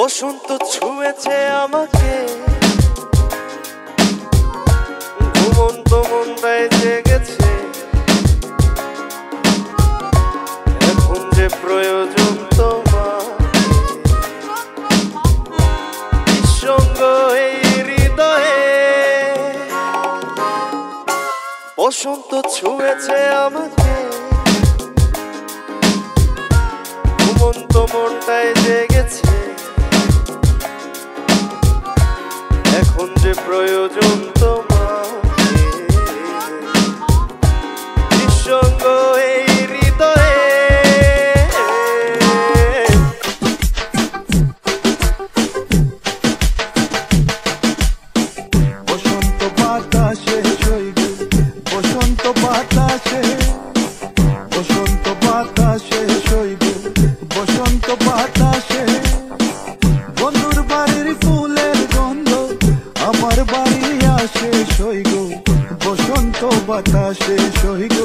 বসন্ত ছুঁয়েছে আমাকে, ঘুমন্ত মনটায় জেগেছে, এখন যে প্রয়োজন তোমার নিঃসঙ্গ এই হৃদয়ে। বসন্ত ছুঁয়েছে আমাকে, ঘুমন্ত মনটায় জেগেছে, এখন যে প্রয়োজন তোমার নিঃসঙ্গ এই হৃদয়ে। বসন্ত বাতাসে সইব, বসন্ত বাতাসে, বসন্ত বাতাসে সইব, বসন্ত বাতাসে। বন্ধুর বাড়ির ফুলের গন্ধ আমার বাড়ি আসে সইগ, বসন্ত বাতাসে সইগ,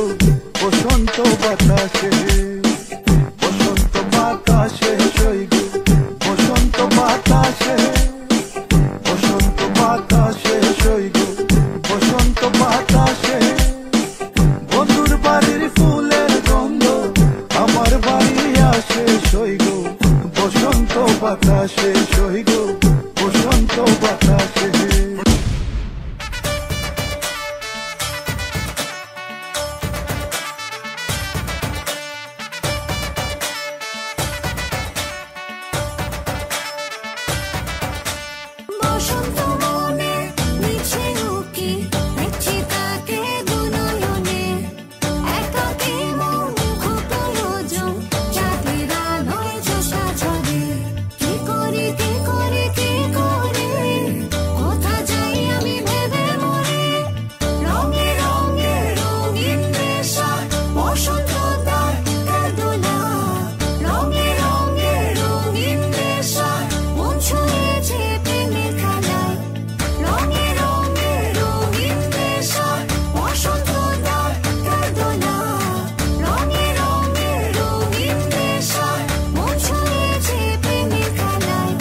বসন্ত বাতাসে। বসন্ত বাতাসে সইগ, বসন্ত বাতাসে, বসন্ত বাতাসে সইগ, বসন্ত বাতাসে। বন্ধুর বাড়ির ফুলের গন্ধ আমার বাড়ি আসে সইগ, বসন্ত বাতাসে সইগ, বসন্ত বাতাসে। বসন্ত মনে মিছে উকি দেখছি তাকে দুনয়নে, একাকী মন খুপলোজন চাঁদের আলোয় চোষা ঝরে। কি করি কি করি কি করি, কোথা যাই আমি ভেবে মরি। রঙে রঙে রঙিন নেশা বসন্ত তার খেদোলা, রঙে রঙে রঙিন নেশা মন ছুঁয়েছে প্রেমের খেলায়। রঙে রঙে রঙিন নেশা বসন্ত তার খেদোলা, রঙে রঙে রঙিন নেশা মন ছুঁয়েছে প্রেমের খেলায়।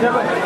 যাবে